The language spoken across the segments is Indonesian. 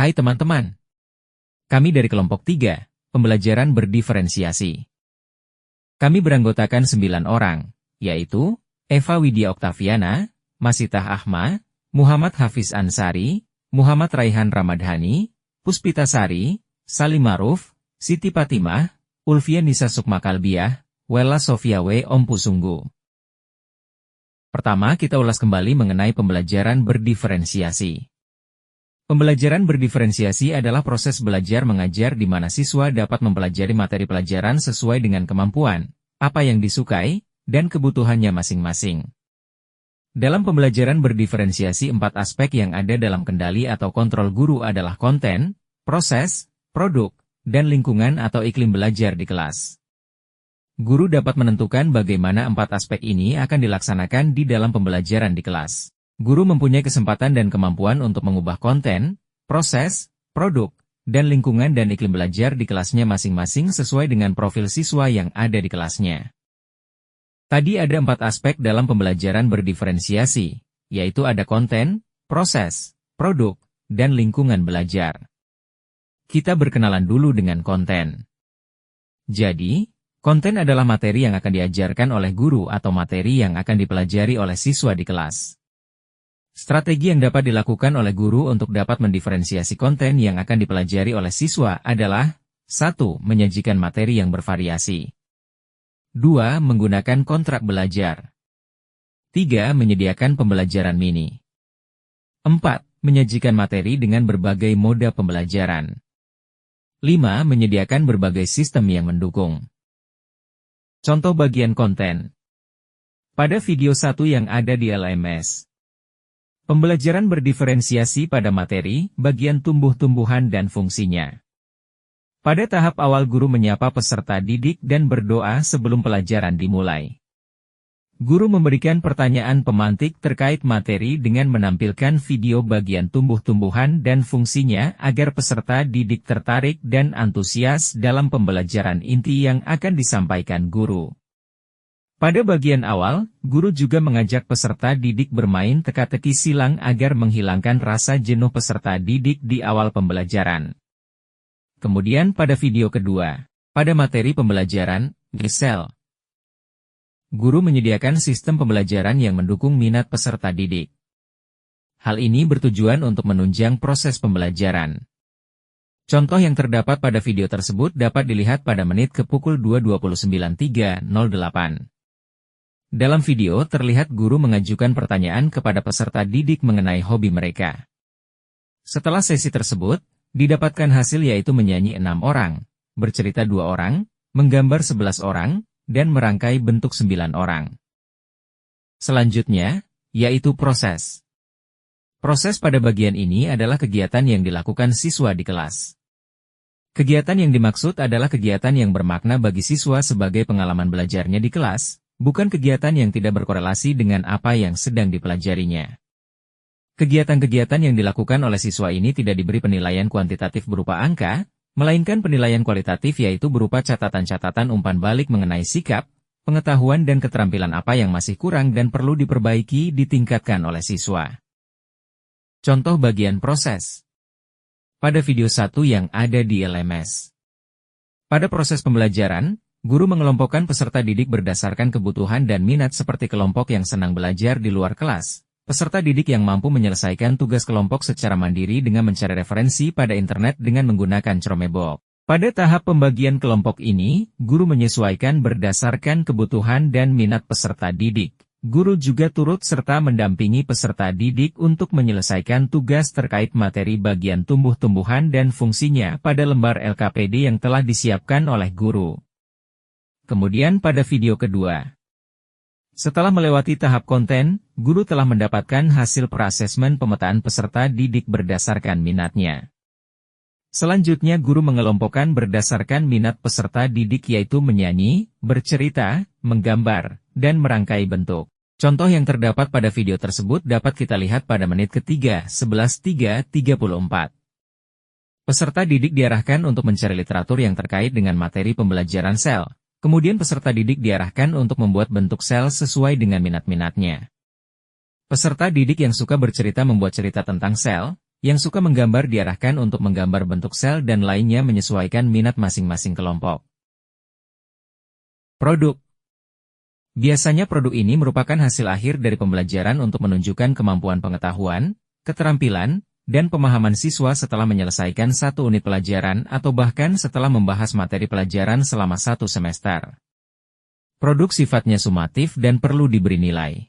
Hai teman-teman, kami dari kelompok 3, pembelajaran berdiferensiasi. Kami beranggotakan 9 orang, yaitu Eva Widya Oktaviana, Masitah Ahma, Muhammad Hafiz Ansari, Muhammad Raihan Ramadhani, Puspita Sari, Salim Maruf, Siti Fatimah, Ulfia Nisa Sukma Kalbiah, Wella Sofia W. Om Pusunggu. Pertama, kita ulas kembali mengenai pembelajaran berdiferensiasi. Pembelajaran berdiferensiasi adalah proses belajar mengajar di mana siswa dapat mempelajari materi pelajaran sesuai dengan kemampuan, apa yang disukai, dan kebutuhannya masing-masing. Dalam pembelajaran berdiferensiasi, 4 aspek yang ada dalam kendali atau kontrol guru adalah konten, proses, produk, dan lingkungan atau iklim belajar di kelas. Guru dapat menentukan bagaimana 4 aspek ini akan dilaksanakan di dalam pembelajaran di kelas. Guru mempunyai kesempatan dan kemampuan untuk mengubah konten, proses, produk, dan lingkungan dan iklim belajar di kelasnya masing-masing sesuai dengan profil siswa yang ada di kelasnya. Tadi ada 4 aspek dalam pembelajaran berdiferensiasi, yaitu ada konten, proses, produk, dan lingkungan belajar. Kita berkenalan dulu dengan konten. Jadi, konten adalah materi yang akan diajarkan oleh guru atau materi yang akan dipelajari oleh siswa di kelas. Strategi yang dapat dilakukan oleh guru untuk dapat mendiferensiasi konten yang akan dipelajari oleh siswa adalah 1. Menyajikan materi yang bervariasi. 2. Menggunakan kontrak belajar. 3. Menyediakan pembelajaran mini. 4. Menyajikan materi dengan berbagai moda pembelajaran. 5. Menyediakan berbagai sistem yang mendukung. Contoh bagian konten. Pada video 1 yang ada di LMS. Pembelajaran berdiferensiasi pada materi, bagian tumbuh-tumbuhan dan fungsinya. Pada tahap awal guru menyapa peserta didik dan berdoa sebelum pelajaran dimulai. Guru memberikan pertanyaan pemantik terkait materi dengan menampilkan video bagian tumbuh-tumbuhan dan fungsinya agar peserta didik tertarik dan antusias dalam pembelajaran inti yang akan disampaikan guru. Pada bagian awal, guru juga mengajak peserta didik bermain teka-teki silang agar menghilangkan rasa jenuh peserta didik di awal pembelajaran. Kemudian pada video kedua, pada materi pembelajaran, Gisel, guru menyediakan sistem pembelajaran yang mendukung minat peserta didik. Hal ini bertujuan untuk menunjang proses pembelajaran. Contoh yang terdapat pada video tersebut dapat dilihat pada menit ke pukul 2:29.308. Dalam video terlihat guru mengajukan pertanyaan kepada peserta didik mengenai hobi mereka. Setelah sesi tersebut, didapatkan hasil yaitu menyanyi 6 orang, bercerita 2 orang, menggambar 11 orang, dan merangkai bentuk 9 orang. Selanjutnya, yaitu proses. Proses pada bagian ini adalah kegiatan yang dilakukan siswa di kelas. Kegiatan yang dimaksud adalah kegiatan yang bermakna bagi siswa sebagai pengalaman belajarnya di kelas, bukan kegiatan yang tidak berkorelasi dengan apa yang sedang dipelajarinya. Kegiatan-kegiatan yang dilakukan oleh siswa ini tidak diberi penilaian kuantitatif berupa angka, melainkan penilaian kualitatif yaitu berupa catatan-catatan umpan balik mengenai sikap, pengetahuan dan keterampilan apa yang masih kurang dan perlu diperbaiki ditingkatkan oleh siswa. Contoh bagian proses. Pada video 1 yang ada di LMS. Pada proses pembelajaran, guru mengelompokkan peserta didik berdasarkan kebutuhan dan minat seperti kelompok yang senang belajar di luar kelas, peserta didik yang mampu menyelesaikan tugas kelompok secara mandiri dengan mencari referensi pada internet dengan menggunakan Chromebook. Pada tahap pembagian kelompok ini, guru menyesuaikan berdasarkan kebutuhan dan minat peserta didik. Guru juga turut serta mendampingi peserta didik untuk menyelesaikan tugas terkait materi bagian tumbuh-tumbuhan dan fungsinya pada lembar LKPD yang telah disiapkan oleh guru. Kemudian pada video kedua. Setelah melewati tahap konten, guru telah mendapatkan hasil per-asesmen pemetaan peserta didik berdasarkan minatnya. Selanjutnya guru mengelompokkan berdasarkan minat peserta didik yaitu menyanyi, bercerita, menggambar, dan merangkai bentuk. Contoh yang terdapat pada video tersebut dapat kita lihat pada menit ketiga 11.334. Peserta didik diarahkan untuk mencari literatur yang terkait dengan materi pembelajaran sel. Kemudian peserta didik diarahkan untuk membuat bentuk sel sesuai dengan minat-minatnya. Peserta didik yang suka bercerita membuat cerita tentang sel, Yang suka menggambar diarahkan untuk menggambar bentuk sel dan lainnya menyesuaikan minat masing-masing kelompok. Produk. Biasanya produk ini merupakan hasil akhir dari pembelajaran untuk menunjukkan kemampuan pengetahuan, keterampilan, dan pemahaman siswa setelah menyelesaikan satu unit pelajaran atau bahkan setelah membahas materi pelajaran selama satu semester. Produk sifatnya sumatif dan perlu diberi nilai.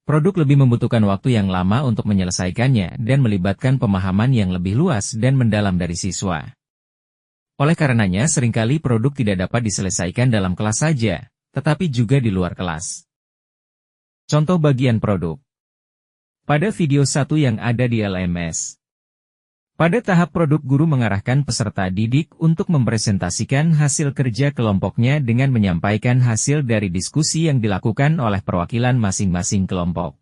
Produk lebih membutuhkan waktu yang lama untuk menyelesaikannya dan melibatkan pemahaman yang lebih luas dan mendalam dari siswa. Oleh karenanya seringkali produk tidak dapat diselesaikan dalam kelas saja, tetapi juga di luar kelas. Contoh bagian produk. Pada video 1 yang ada di LMS. Pada tahap produk, guru mengarahkan peserta didik untuk mempresentasikan hasil kerja kelompoknya dengan menyampaikan hasil dari diskusi yang dilakukan oleh perwakilan masing-masing kelompok.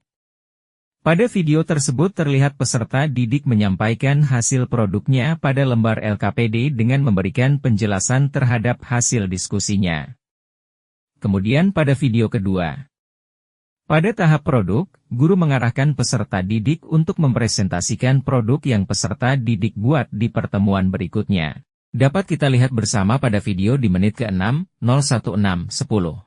Pada video tersebut terlihat peserta didik menyampaikan hasil produknya pada lembar LKPD dengan memberikan penjelasan terhadap hasil diskusinya. Kemudian pada video kedua. Pada tahap produk, guru mengarahkan peserta didik untuk mempresentasikan produk yang peserta didik buat di pertemuan berikutnya. Dapat kita lihat bersama pada video di menit ke-6, 016, 10.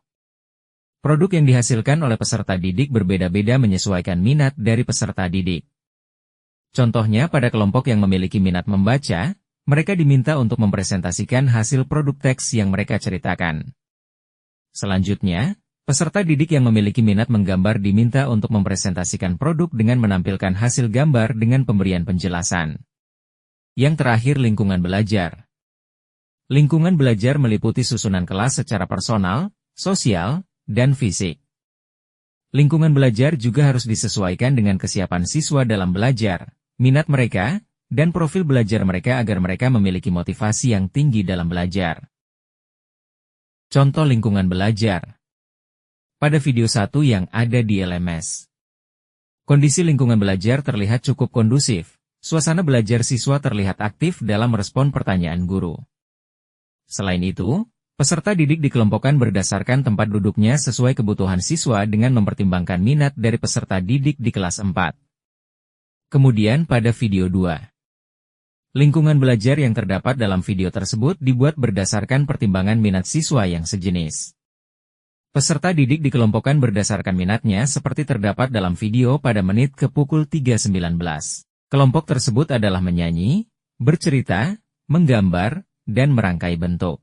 Produk yang dihasilkan oleh peserta didik berbeda-beda menyesuaikan minat dari peserta didik. Contohnya pada kelompok yang memiliki minat membaca, mereka diminta untuk mempresentasikan hasil produk teks yang mereka ceritakan. Selanjutnya, peserta didik yang memiliki minat menggambar diminta untuk mempresentasikan produk dengan menampilkan hasil gambar dengan pemberian penjelasan. Yang terakhir, lingkungan belajar. Lingkungan belajar meliputi susunan kelas secara personal, sosial, dan fisik. Lingkungan belajar juga harus disesuaikan dengan kesiapan siswa dalam belajar, minat mereka, dan profil belajar mereka agar mereka memiliki motivasi yang tinggi dalam belajar. Contoh lingkungan belajar. Pada video 1 yang ada di LMS. Kondisi lingkungan belajar terlihat cukup kondusif. Suasana belajar siswa terlihat aktif dalam merespon pertanyaan guru. Selain itu, peserta didik dikelompokkan berdasarkan tempat duduknya sesuai kebutuhan siswa dengan mempertimbangkan minat dari peserta didik di kelas 4. Kemudian pada video 2. Lingkungan belajar yang terdapat dalam video tersebut dibuat berdasarkan pertimbangan minat siswa yang sejenis. Peserta didik dikelompokkan berdasarkan minatnya seperti terdapat dalam video pada menit ke pukul 3.19. Kelompok tersebut adalah menyanyi, bercerita, menggambar, dan merangkai bentuk.